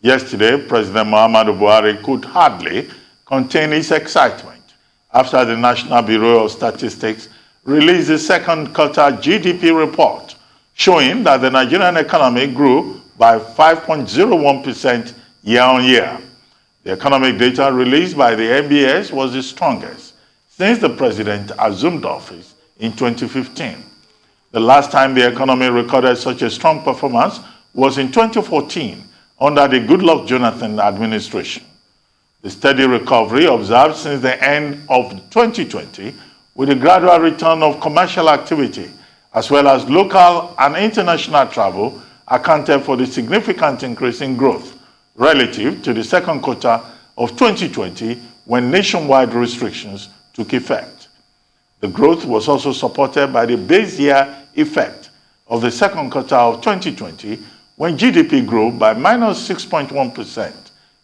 Yesterday, President Muhammadu Buhari could hardly contain his excitement after the National Bureau of Statistics released the second quarter GDP report, showing that the Nigerian economy grew by 5.01% year-on-year. The economic data released by the NBS was the strongest since the president assumed office in 2015. The last time the economy recorded such a strong performance was in 2014 under the Goodluck Jonathan administration. The steady recovery observed since the end of 2020, with a gradual return of commercial activity, as well as local and international travel, accounted for the significant increase in growth relative to the second quarter of 2020, when nationwide restrictions took effect. The growth was also supported by the base year effect of the second quarter of 2020, when GDP grew by -6.1%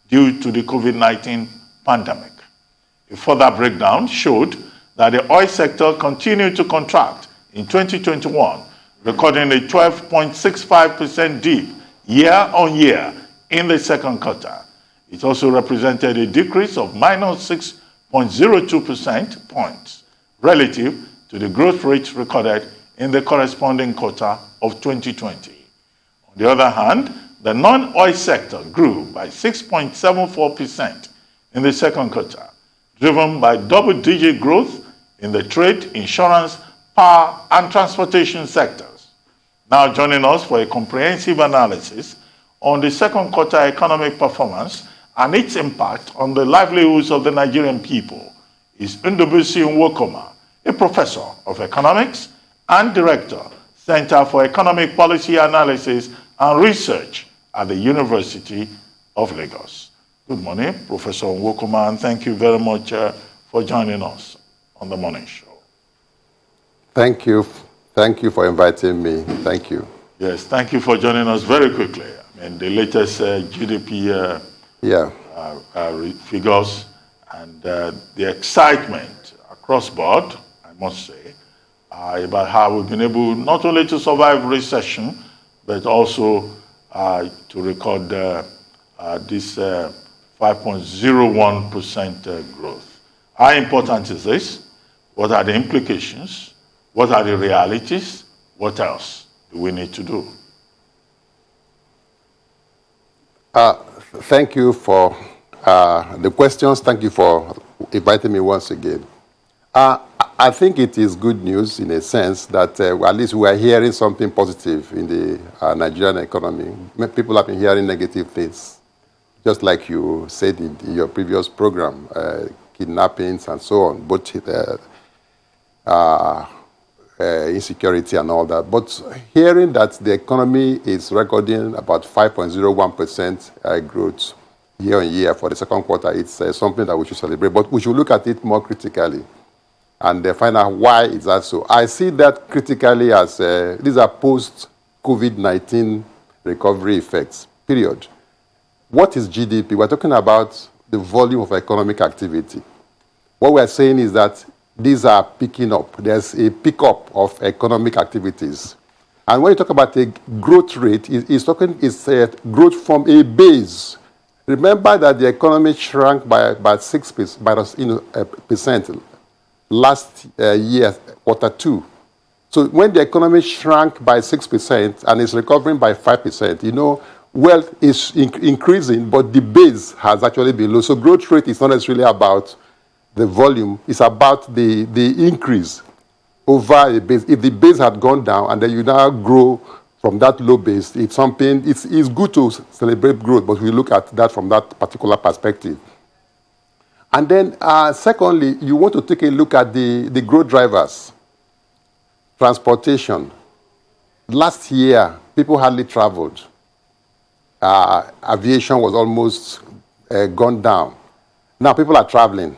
due to the COVID-19 pandemic. A further breakdown showed that the oil sector continued to contract in 2021, recording a 12.65% dip year-on-year in the second quarter. It also represented a decrease of -6.02 percentage points relative to the growth rate recorded in the corresponding quarter of 2020. On the other hand, the non-oil sector grew by 6.74% in the second quarter, driven by double-digit growth in the trade, insurance, power, and transportation sectors. Now joining us for a comprehensive analysis on the second quarter economic performance and its impact on the livelihoods of the Nigerian people is Ndubuisi Nwokoma, a professor of economics and director, Center for Economic Policy Analysis and Research at the University of Lagos. Good morning, Professor Nwokoma, and thank you very much for joining us on the morning show. Thank you. Thank you for inviting me. Thank you. Yes, thank you for joining us very quickly. I mean, the latest GDP figures and the excitement across board, I must say, about how we've been able not only to survive recession, but also to record this 5.01% growth. How important is this? What are the implications? What are the realities? What else do we need to do? Thank you for the questions. Thank you for inviting me once again. I think it is good news in a sense that at least we are hearing something positive in the Nigerian economy. People have been hearing negative things, just like you said in your previous program, kidnappings and so on, both insecurity and all that. But hearing that the economy is recording about 5.01% growth year on year for the second quarter, it's something that we should celebrate. But we should look at it more critically and find out why is that so. I see that critically as these are post-COVID-19 recovery effects, period. What is GDP? We're talking about the volume of economic activity. What we're saying is that these are picking up. There's a pickup of economic activities. And when you talk about a growth rate, it's growth from a base. Remember that the economy shrank by about 6% last year, quarter two. So when the economy shrank by 6% and is recovering by 5%, you know, wealth is increasing, but the base has actually been low. So growth rate is not necessarily about the volume, it's about the increase over a base. If the base had gone down and then you now grow from that low base, it's something, it's good to celebrate growth, but we look at that from that particular perspective. And then secondly, you want to take a look at the growth drivers. Transportation. Last year, people hardly traveled. Aviation was almost gone down. Now people are traveling.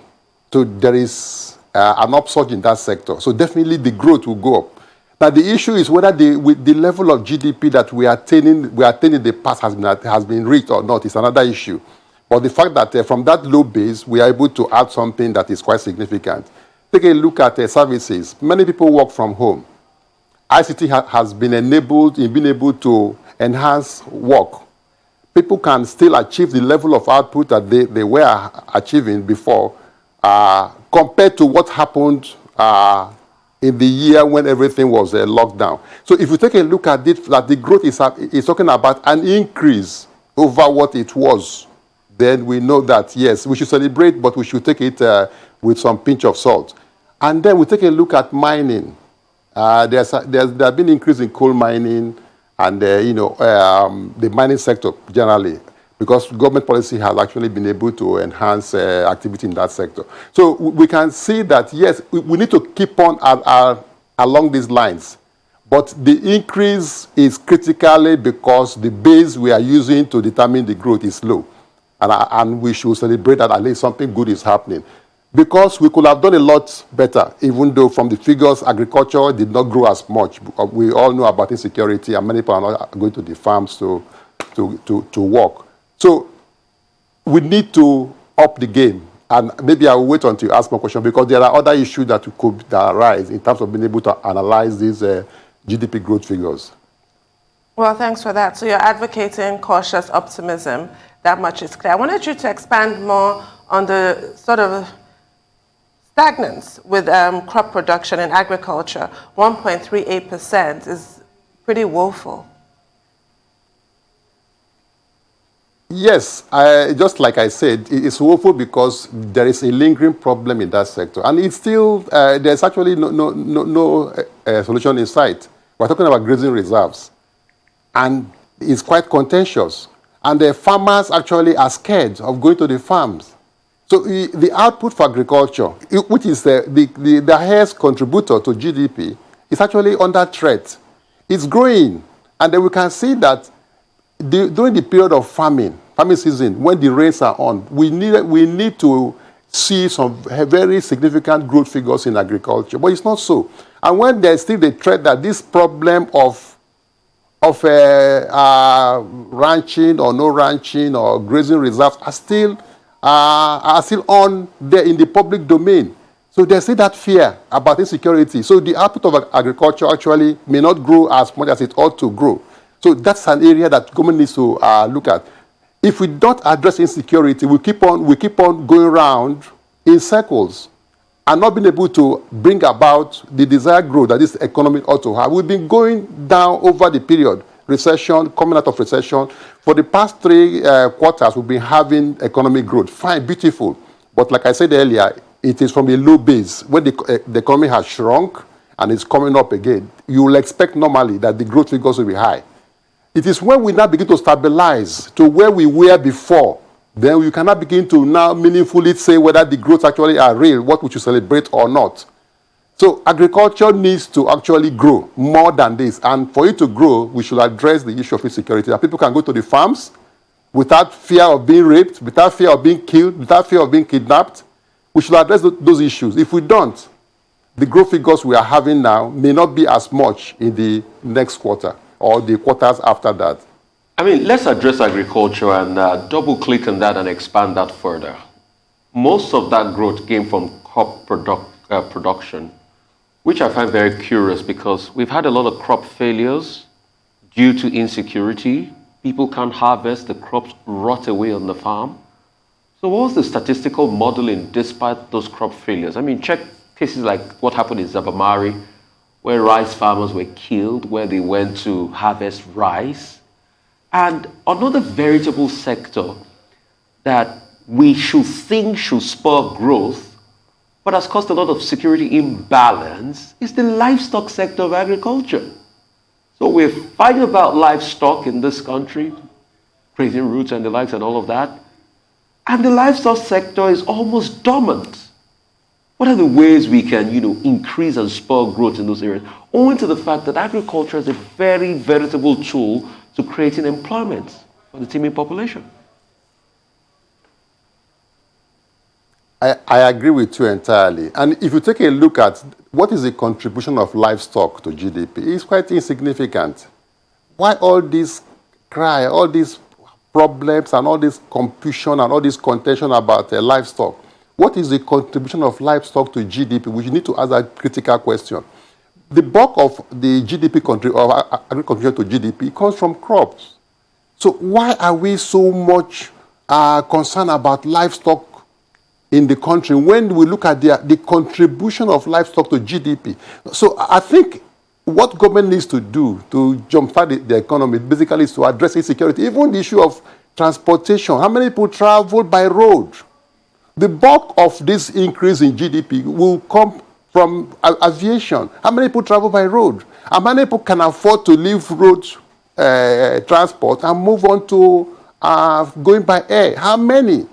So there is an upsurge in that sector. So definitely the growth will go up. Now the issue is whether with the level of GDP that we are attaining in the past has been reached or not is another issue. But the fact that from that low base, we are able to add something that is quite significant. Take a look at services. Many people work from home. ICT has been enabled in being able to enhance work. people can still achieve the level of output that they were achieving before, compared to what happened in the year when everything was locked down. So if you take a look at it, that the growth is talking about an increase over what it was, then we know that, yes, we should celebrate, but we should take it with some pinch of salt. And then we take a look at mining. There have been increase in coal mining and, the mining sector generally, because government policy has actually been able to enhance activity in that sector. So we can see that, yes, we need to keep on along these lines. But the increase is critically because the base we are using to determine the growth is low. And we should celebrate that at least something good is happening. Because we could have done a lot better, even though from the figures, agriculture did not grow as much. We all know about insecurity, and many people are not going to the farms to work. So we need to up the game. And maybe I will wait until you ask more questions, because there are other issues that could arise in terms of being able to analyze these GDP growth figures. Well, thanks for that. So you're advocating cautious optimism. That much is clear. I wanted you to expand more on the sort of stagnance with crop production in agriculture. 1.38% is pretty woeful. Yes, just like I said, it's woeful because there is a lingering problem in that sector. And it's still, there's actually no solution in sight. We're talking about grazing reserves. And it's quite contentious. And the farmers actually are scared of going to the farms. So the output for agriculture, which is the highest contributor to GDP, is actually under threat. It's growing. And then we can see that during the period of farming season, when the rains are on, we need to see some very significant growth figures in agriculture. But it's not so. And when there's still the threat that this problem of ranching or no ranching or grazing reserves are still on there in the public domain. So there's still that fear about insecurity. So the output of agriculture actually may not grow as much as it ought to grow. So that's an area that government needs to look at. If we don't address insecurity, we keep on going around in circles and not being able to bring about the desired growth that this economy ought to have. We've been going down over the period, recession, coming out of recession. For the past 3 quarters, we've been having economic growth. Fine, beautiful. But like I said earlier, it is from a low base. When the economy has shrunk and it's coming up again, you will expect normally that the growth figures will be high. It is when we now begin to stabilize to where we were before, then we cannot begin to now meaningfully say whether the growth actually are real, what we should celebrate or not. So agriculture needs to actually grow more than this. And for it to grow, we should address the issue of insecurity. That people can go to the farms without fear of being raped, without fear of being killed, without fear of being kidnapped. We should address those issues. If we don't, the growth figures we are having now may not be as much in the next quarter or the quarters after that. I mean, let's address agriculture and double-click on that and expand that further. Most of that growth came from crop production, which I find very curious because we've had a lot of crop failures due to insecurity. People can't harvest, the crops rot away on the farm. So what was the statistical modeling despite those crop failures? I mean, check cases like what happened in Zabamari, where rice farmers were killed, where they went to harvest rice. And another veritable sector that we should think should spur growth, but has caused a lot of security imbalance, is the livestock sector of agriculture. So we're fighting about livestock in this country, grazing roots and the likes and all of that. And the livestock sector is almost dormant. What are the ways we can, increase and spur growth in those areas? Owing to the fact that agriculture is a very veritable tool to creating employment for the teeming population. I agree with you entirely. And if you take a look at what is the contribution of livestock to GDP, it's quite insignificant. Why all this cry, all these problems and all this confusion and all this contention about livestock? What is the contribution of livestock to GDP? We need to ask that critical question. The bulk of the GDP of agriculture to GDP comes from crops. So why are we so much concerned about livestock in the country when we look at the contribution of livestock to GDP? So I think what government needs to do to jumpstart the economy basically is to address insecurity. Even the issue of transportation. How many people travel by road? The bulk of this increase in GDP will come from aviation. How many people travel by road? How many people can afford to leave road transport and move on to going by air? How many?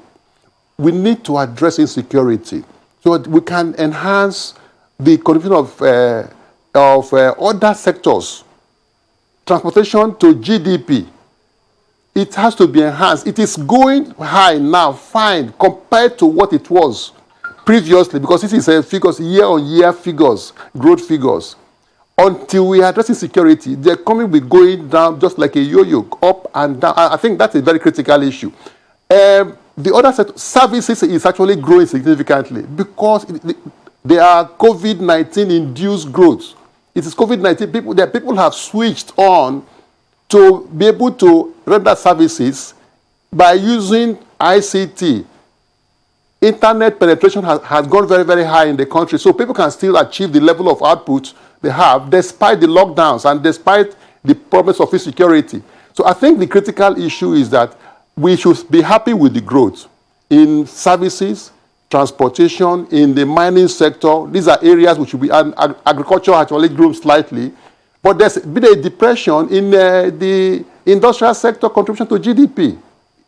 We need to address insecurity so that we can enhance the contribution of other sectors. Transportation to GDP. It has to be enhanced. It is going high now, fine, compared to what it was previously, because this is figures, year-on-year figures, growth figures. Until we address insecurity, the economy will be going down just like a yo-yo, up and down. I think that's a very critical issue. The other set, services is actually growing significantly because there are COVID-19 induced growth. It is COVID-19, people have switched on to be able to render services by using ICT. Internet penetration has gone very, very high in the country, so people can still achieve the level of output they have despite the lockdowns and despite the problems of insecurity. So I think the critical issue is that we should be happy with the growth in services, transportation, in the mining sector. These are areas which will be, and agriculture actually grew slightly. But there's been a depression in the industrial sector contribution to GDP.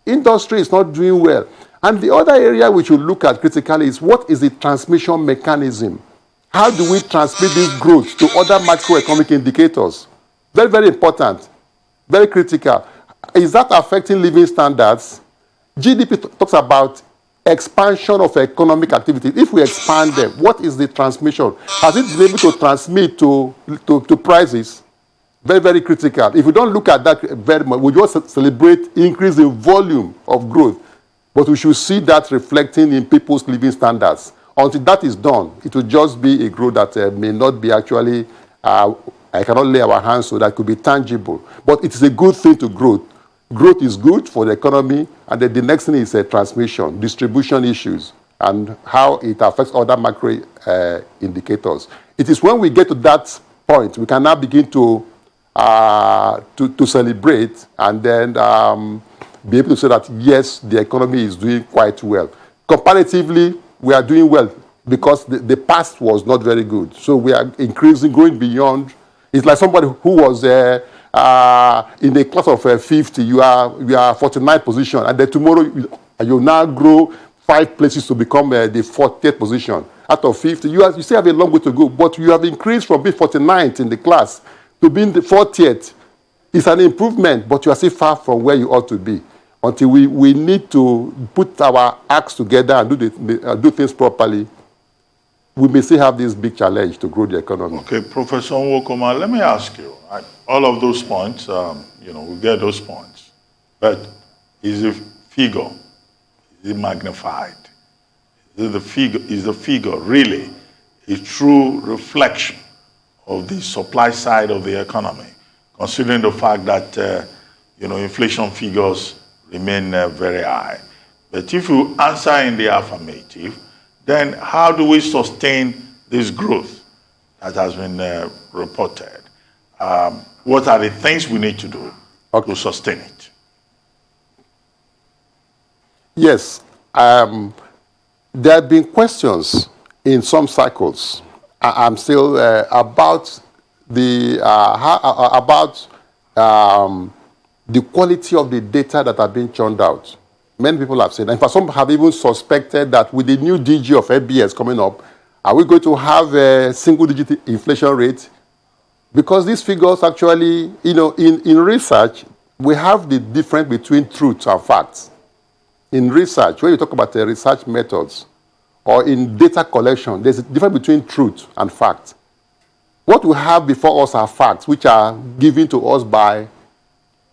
Industry is not doing well. And the other area we should look at critically is what is the transmission mechanism? How do we transmit this growth to other macroeconomic indicators? Very, very important. Very critical. Is that affecting living standards? GDP talks about expansion of economic activity. If we expand them, what is the transmission? Has it been able to transmit to prices? Very, very critical. If we don't look at that very much, we just celebrate increase in volume of growth, but we should see that reflecting in people's living standards. Until that is done, it will just be a growth that may not be actually, I cannot lay our hands so that could be tangible. But it is a good thing to grow. Growth is good for the economy, and then the next thing is transmission, distribution issues, and how it affects other macro indicators. It is when we get to that point, we can now begin to celebrate and then be able to say that, yes, the economy is doing quite well. Comparatively, we are doing well because the past was not very good. So we are increasing, going beyond. It's like somebody who was in a class of 50, you are 49th position, and then tomorrow you now grow 5 places to become the 40th position. Out of 50, you still have a long way to go, but you have increased from being 49th in the class to being the 40th. It's an improvement, but you are still far from where you ought to be. Until we need to put our acts together and do things properly, we may still have this big challenge to grow the economy. Okay, Professor Nwokoma, let me ask you, all of those points, we get those points, but is the figure, is it magnified? Is the figure really a true reflection of the supply side of the economy, considering the fact that, inflation figures remain very high? But if you answer in the affirmative, then how do we sustain this growth that has been reported? What are the things we need to do to sustain it? Yes. There have been questions in some circles. I'm still about the quality of the data that are being churned out. Many people have said, and for some have even suspected that with the new DG of FBS coming up, are we going to have a single-digit inflation rate? Because these figures actually, in research, we have the difference between truth and facts. In research, when you talk about the research methods, or in data collection, there's a difference between truth and fact. What we have before us are facts, which are given to us by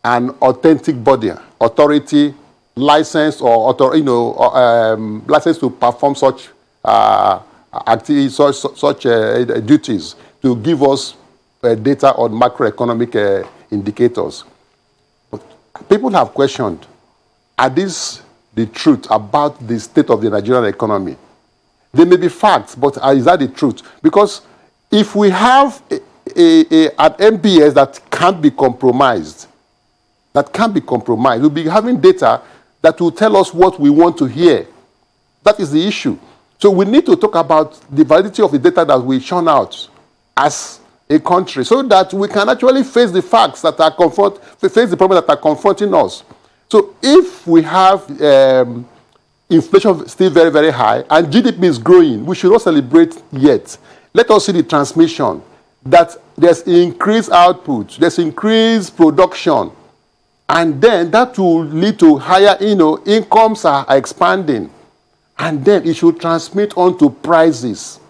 an authentic body, authority, license, or license to perform such activities, such duties, to give us data on macroeconomic indicators. But people have questioned, are these the truth about the state of the Nigerian economy? They may be facts, but is that the truth? Because if we have an MBS that can't be compromised, we'll be having data that will tell us what we want to hear. That is the issue. So we need to talk about the validity of the data that we churn out as a country, so that we can actually face the facts that are face the problems that are confronting us. So if we have inflation still very, very high and GDP is growing, we should not celebrate yet. Let us see the transmission, that there's increased output, there's increased production, and then that will lead to higher, incomes are expanding, and then it should transmit onto prices.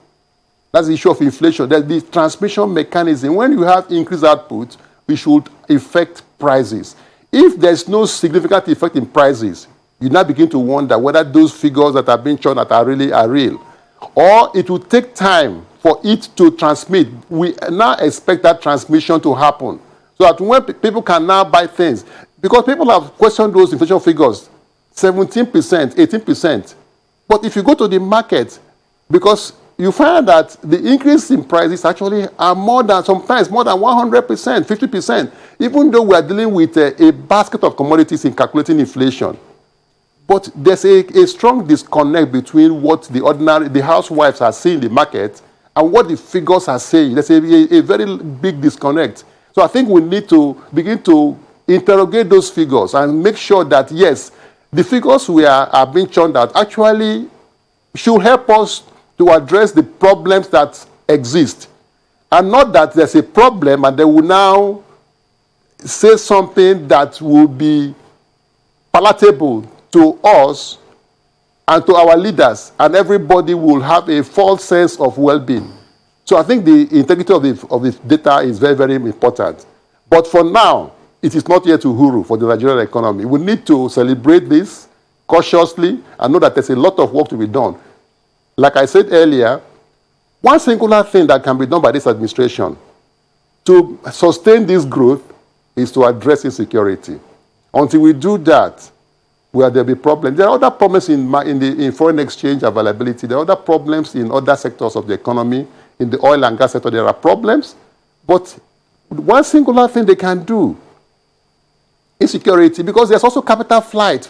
That's the issue of inflation. There's the transmission mechanism. When you have increased output, it should affect prices. If there's no significant effect in prices, you now begin to wonder whether those figures that are being shown are real. Or it will take time for it to transmit. We now expect that transmission to happen, so that when people can now buy things, because people have questioned those inflation figures, 17%, 18%. But if you go to the market, because you find that the increase in prices actually are sometimes more than 100%, 50%, even though we are dealing with a basket of commodities in calculating inflation. But there's a strong disconnect between what the housewives are seeing in the market and what the figures are saying. There's a very big disconnect. So I think we need to begin to interrogate those figures and make sure that, yes, the figures we are being churned out actually should help us to address the problems that exist. And not that there's a problem and they will now say something that will be palatable to us and to our leaders, and everybody will have a false sense of well-being. So I think the integrity of the data is very, very important. But for now, it is not yet uhuru for the Nigerian economy. We need to celebrate this cautiously and know that there's a lot of work to be done. Like I said earlier, one singular thing that can be done by this administration to sustain this growth is to address insecurity. Until we do that, where there will be problems. There are other problems in foreign exchange availability. There are other problems in other sectors of the economy. In the oil and gas sector, there are problems. But one singular thing they can do, insecurity, because there's also capital flight.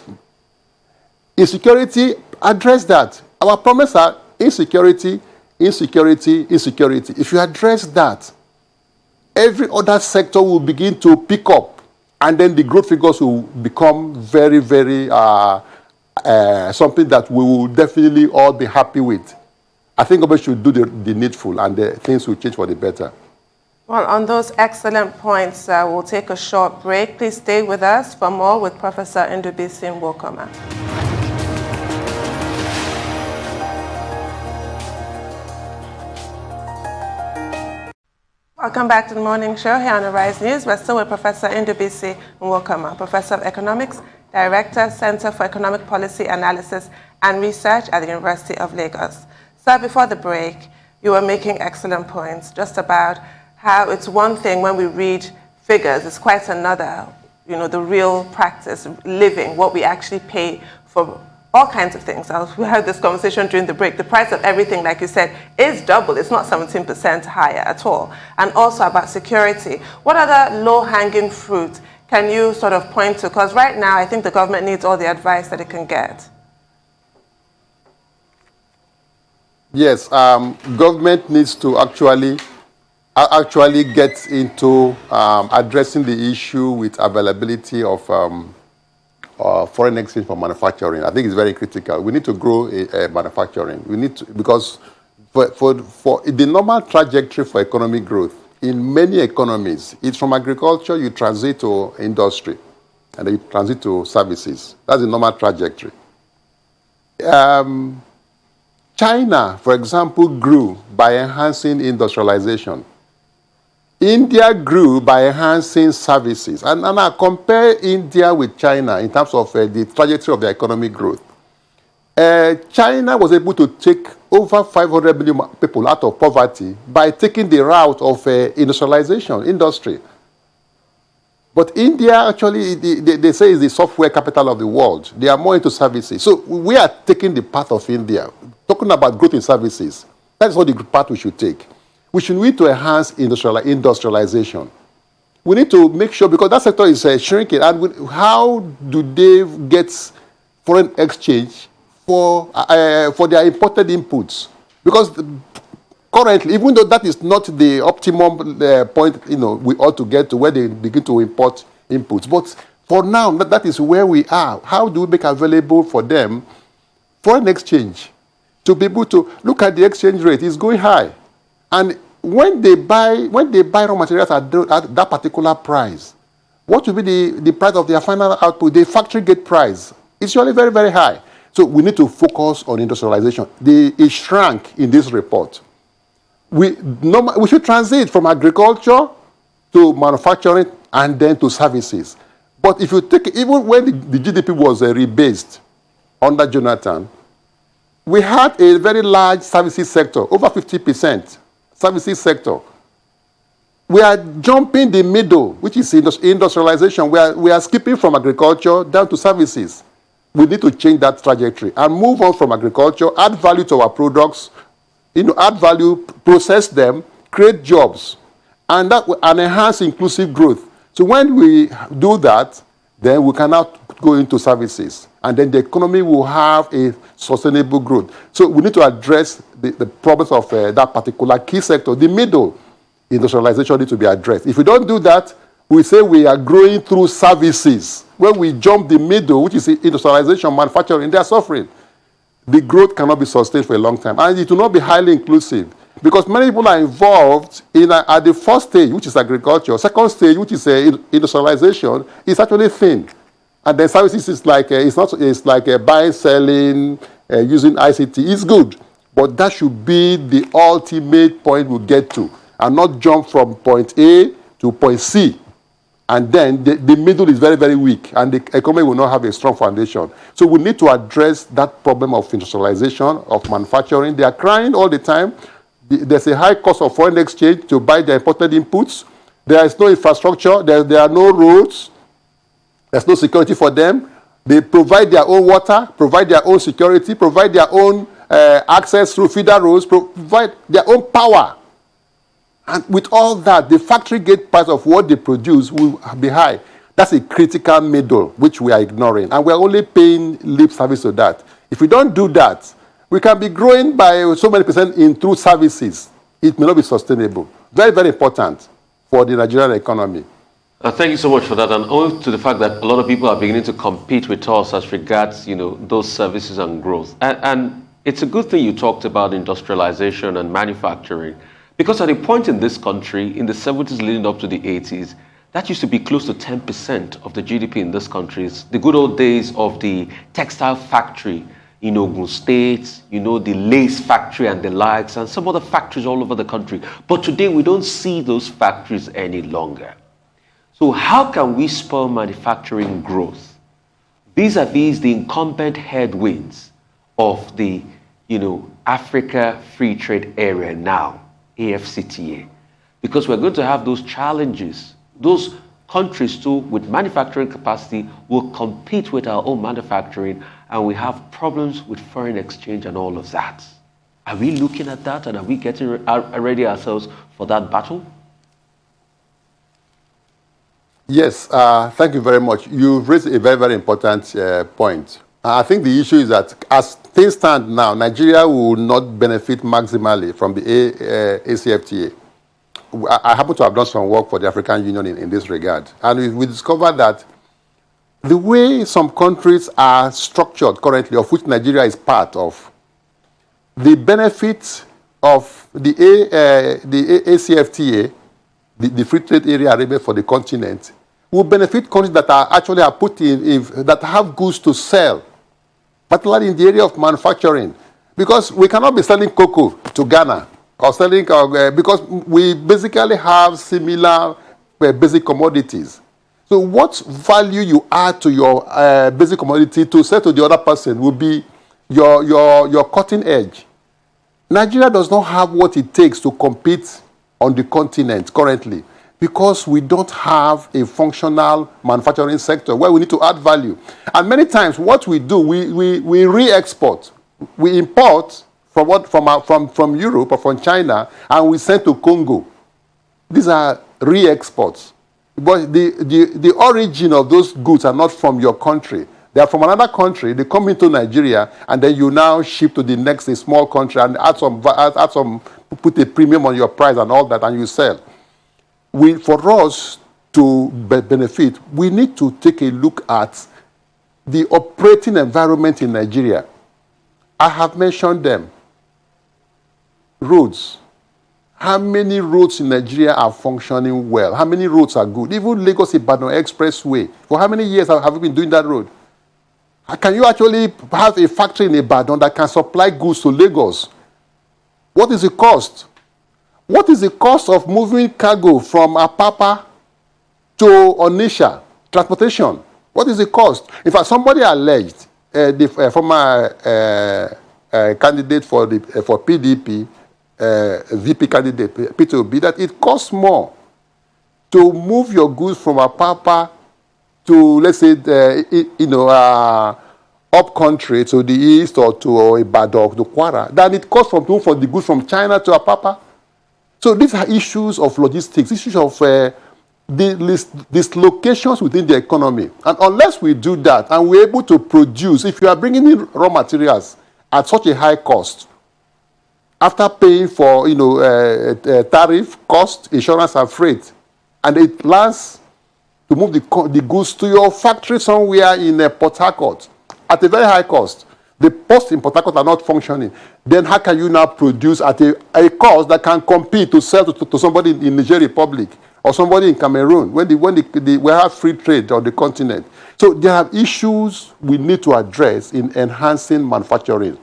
Insecurity, address that. Our promise are insecurity, insecurity, insecurity. If you address that, every other sector will begin to pick up, and then the growth figures will become very, very something that we will definitely all be happy with. I think we should do the needful, and things will change for the better. Well, on those excellent points, we'll take a short break. Please stay with us for more with Professor Ndubuisi Nwokoma. Welcome back to the morning show here on the Rise News. We're still with Professor Ndubuisi Nwokoma, Professor of Economics, Director, Center for Economic Policy Analysis and Research at the University of Lagos. So before the break, you were making excellent points just about how it's one thing when we read figures, it's quite another, the real practice, living, what we actually pay for all kinds of things. We had this conversation during the break. The price of everything, like you said, is double. It's not 17% higher at all. And also about security. What other low-hanging fruit can you sort of point to? Because right now, I think the government needs all the advice that it can get. Yes, government needs to actually get into addressing the issue with availability of foreign exchange for manufacturing. I think it's very critical. We need to grow manufacturing. We need to, because for the normal trajectory for economic growth in many economies, it's from agriculture, you transit to industry, and then you transit to services. That's the normal trajectory. China, for example, grew by enhancing industrialization. India grew by enhancing services. And I compare India with China in terms of the trajectory of their economic growth. China was able to take over 500 million people out of poverty by taking the route of industrialization, industry. But India, actually, they say is the software capital of the world. They are more into services. So we are taking the path of India, talking about growth in services. That's what the path we should take. We should need to enhance industrialization. We need to make sure, because that sector is shrinking, and how do they get foreign exchange for their imported inputs? Because currently, even though that is not the optimum point, we ought to get to where they begin to import inputs. But for now, that is where we are. How do we make available for them foreign exchange to be able to look at the exchange rate? It's going high, and when they buy raw materials at that particular price, what will be the price of their final output? The factory gate price is usually very, very high. So we need to focus on industrialization. It shrank in this report. We should transit from agriculture to manufacturing and then to services. But if you take, even when the GDP was rebased under Jonathan, we had a very large services sector, over 50%. Services sector. We are jumping the middle, which is industrialization. We are skipping from agriculture down to services. We need to change that trajectory and move on from agriculture, add value to our products, add value, process them, create jobs, and enhance inclusive growth. So when we do that, then we can now go into services, and then the economy will have a sustainable growth. So we need to address the problems of that particular key sector. The middle, industrialization needs to be addressed. If we don't do that, we say we are growing through services. When we jump the middle, which is industrialization, manufacturing, they are suffering. The growth cannot be sustained for a long time, and it will not be highly inclusive, because many people are involved at the first stage, which is agriculture. Second stage, which is industrialization, is actually thin. And then services is like it's like buying, selling, using ICT. It's good, but that should be the ultimate point we get to, and not jump from point A to point C. And then the middle is very, very weak, and the economy will not have a strong foundation. So we need to address that problem of industrialization, of manufacturing. They are crying all the time. There's a high cost of foreign exchange to buy their imported inputs. There is no infrastructure. There are no roads. There's no security for them. They provide their own water, provide their own security, provide their own access through feeder roads, provide their own power. And with all that, the factory gate price of what they produce will be high. That's a critical middle, which we are ignoring. And we're only paying lip service to that. If we don't do that, we can be growing by so many percent through services. It may not be sustainable. Very, very important for the Nigerian economy. Thank you so much for that. And owing to the fact that a lot of people are beginning to compete with us as regards, those services and growth. And it's a good thing you talked about industrialization and manufacturing. Because at a point in this country, in the 70s leading up to the 80s, that used to be close to 10% of the GDP in this country. It's the good old days of the textile factory in Ogun State, the lace factory and the likes, and some other factories all over the country. But today, we don't see those factories any longer. So how can we spur manufacturing growth vis-a-vis the incumbent headwinds of the, Africa Free Trade Area now? AFCTA, because we're going to have those challenges. Those countries too, with manufacturing capacity, will compete with our own manufacturing, and we have problems with foreign exchange and all of that. Are we looking at that, and are we getting ready ourselves for that battle? Yes, thank you very much. You've raised a very, very important point. I think the issue is that as things stand now, Nigeria will not benefit maximally from the ACFTA. I happen to have done some work for the African Union in this regard. And we discovered that the way some countries are structured currently, of which Nigeria is part of, the benefits of the ACFTA, the free trade area arrangement for the continent, will benefit countries that are put in, that have goods to sell, particularly in the area of manufacturing. Because we cannot be selling cocoa to Ghana or selling, because we basically have similar basic commodities. So what value you add to your basic commodity to sell to the other person will be your cutting edge. Nigeria does not have what it takes to compete on the continent currently. because we don't have a functional manufacturing sector where we need to add value. And many times what we do, we re-export. We import from Europe or from China, and we send to Congo. These are re-exports. But the origin of those goods are not from your country. They are from another country. They come into Nigeria, and then you now ship to the next small country and add some, put a premium on your price and all that, and you sell. For us to benefit, we need to take a look at the operating environment in Nigeria. I have mentioned them. Roads. How many roads in Nigeria are functioning well? How many roads are good? Even Lagos-Ibadan Expressway. For how many years have we been doing that road? Can you actually have a factory in Ibadan that can supply goods to Lagos? What is the cost? What is the cost of moving cargo from Apapa to Onitsha? Transportation. What is the cost? In fact, somebody alleged, the former candidate for PDP, VP candidate, P2B, that it costs more to move your goods from Apapa to, let's say, up country to the east or to Ibadan, to Kwara, than it costs for the goods from China to Apapa. So these are issues of logistics, issues of dislocations within the economy. And unless we do that and we're able to produce, if you are bringing in raw materials at such a high cost, after paying for tariff, cost, insurance, and freight, and it lands to move the goods to your factory somewhere in Port Harcourt at a very high cost. The ports in Port Harcourt are not functioning. Then how can you now produce at a cost that can compete to sell to somebody in Niger Republic or somebody in Cameroon when we have free trade on the continent? So there are issues we need to address in enhancing manufacturing.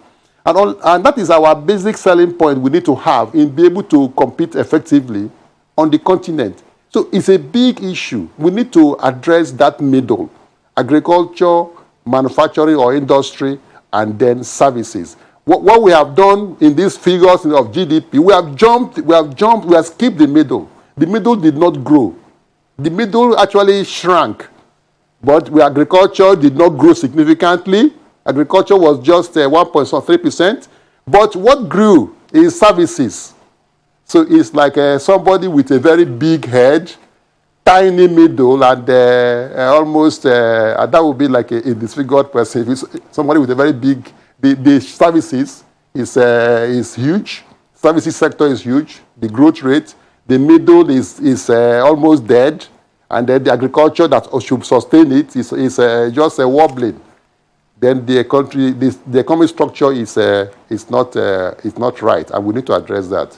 And that is our basic selling point we need to have in being able to compete effectively on the continent. So it's a big issue. We need to address that middle, agriculture, manufacturing or industry, and then services. What we have done in these figures of GDP, we have skipped the middle. The middle did not grow. The middle actually shrank. But agriculture did not grow significantly. Agriculture was just 1.3%. But what grew is services. So it's like somebody with a very big head, tiny middle, and almost, that would be like a disfigured person. If it's somebody with a very big, the services is huge. Services sector is huge. The growth rate, the middle is almost dead. And then the agriculture that should sustain it is just wobbling. Then the economic structure is not right, and we need to address that.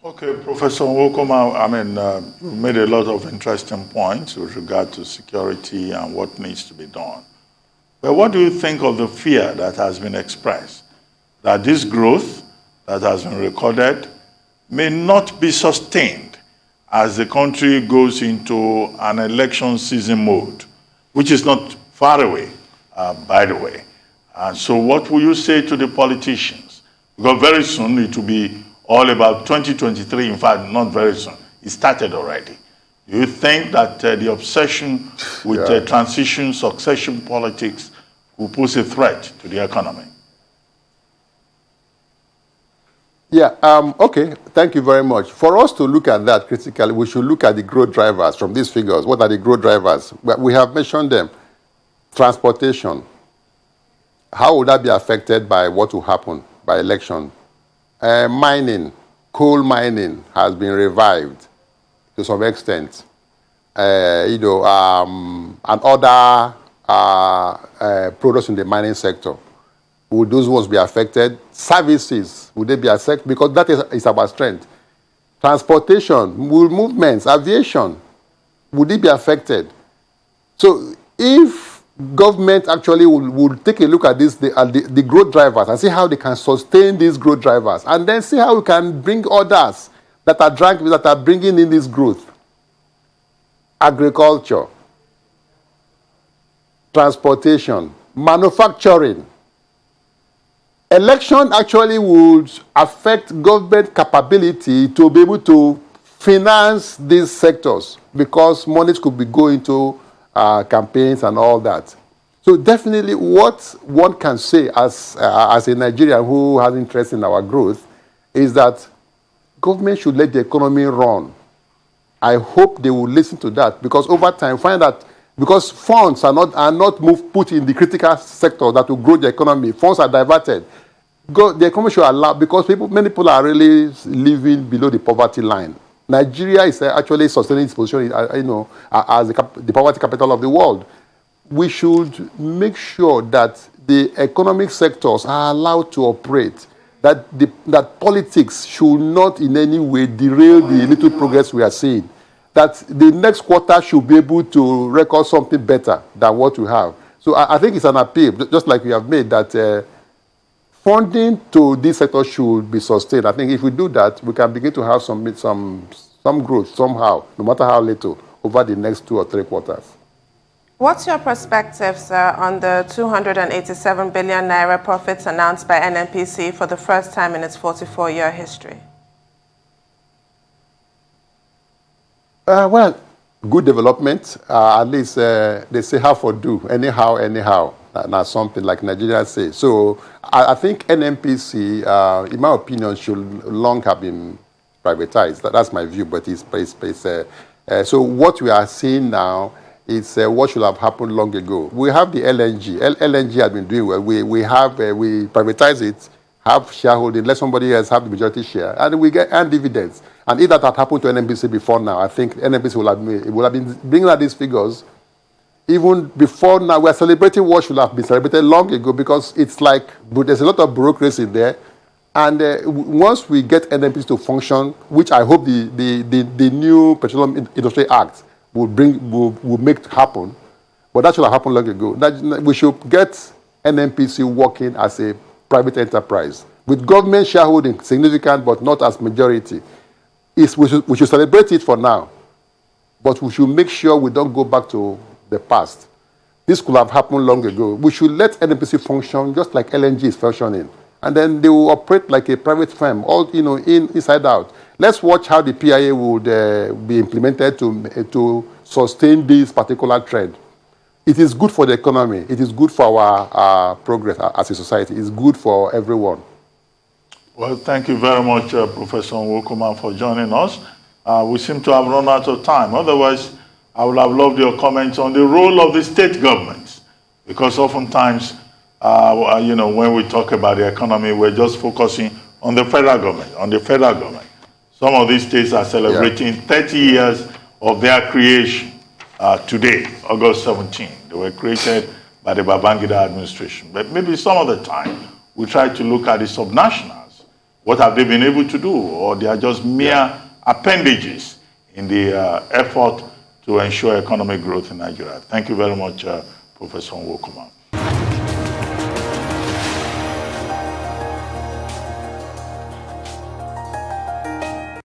Okay, Professor Nwokoma, you made a lot of interesting points with regard to security and what needs to be done. But what do you think of the fear that has been expressed that this growth that has been recorded may not be sustained as the country goes into an election season mode, which is not far away, by the way. And so what will you say to the politicians? Because very soon it will be all about 2023, in fact, not very soon. It started already. Do you think that the obsession with transition, succession politics will pose a threat to the economy? Yeah, okay, thank you very much. For us to look at that critically, we should look at the growth drivers from these figures. What are the growth drivers? We have mentioned them. Transportation. How would that be affected by what will happen by election? Mining, coal mining has been revived to some extent. And other products in the mining sector. Would those ones be affected? Services, would they be affected? Because that is our strength. Transportation, movements, aviation, would it be affected? So if government actually would take a look at this, the growth drivers, and see how they can sustain these growth drivers, and then see how we can bring others that are bringing in this growth. Agriculture, transportation, manufacturing. Election actually would affect government capability to be able to finance these sectors because monies could be going to campaigns and all that. So definitely what one can say as a Nigerian who has interest in our growth is that government should let the economy run. I hope they will listen to that because over time find that because funds are not put in the critical sector that will grow the economy. Funds are diverted. The economy should allow because many people are really living below the poverty line. Nigeria is actually sustaining its position, as the poverty capital of the world. We should make sure that the economic sectors are allowed to operate, that politics should not in any way derail the little progress we are seeing, that the next quarter should be able to record something better than what we have. So I think it's an appeal, just like we have made, that funding to this sector should be sustained. I think if we do that, we can begin to have some growth somehow, no matter how little, over the next 2 or 3 quarters. What's your perspective, sir, on the 287 billion naira profits announced by NNPC for the first time in its 44-year history? Well, good development. At least they say how for do, anyhow. Now something like Nigerians say. So I think NNPC, in my opinion, should long have been privatized. That's my view, but so what we are seeing now is what should have happened long ago. We have the LNG. LNG has been doing well. We privatize it, have shareholding, let somebody else have the majority share, and we get dividends. And if that had happened to NNPC before now, I think NNPC would have been bringing out these figures even before now. We are celebrating what should have been celebrated long ago because it's like there's a lot of bureaucracy there. And once we get NNPC to function, which I hope the new Petroleum Industry Act will make happen, but that should have happened long ago. We should get NNPC working as a private enterprise with government shareholding significant, but not as majority. We should celebrate it for now, but we should make sure we don't go back to the past. This could have happened long ago. We should let NNPC function just like LNG is functioning, and then they will operate like a private firm, all inside out. Let's watch how the PIA would be implemented to sustain this particular trend. It is good for the economy. It is good for our progress as a society. It's good for everyone. Well, thank you very much, Professor Nwokoma, for joining us. We seem to have run out of time. Otherwise, I would have loved your comments on the role of the state governments, because oftentimes, when we talk about the economy, we're just focusing on the federal government. Some of these states are celebrating 30 years of their creation today, August 17. They were created by the Babangida administration. But maybe some of the time, we try to look at the subnationals. What have they been able to do? Or they are just mere appendages in the effort to ensure economic growth in Nigeria. Thank you very much, Professor Nwokoma.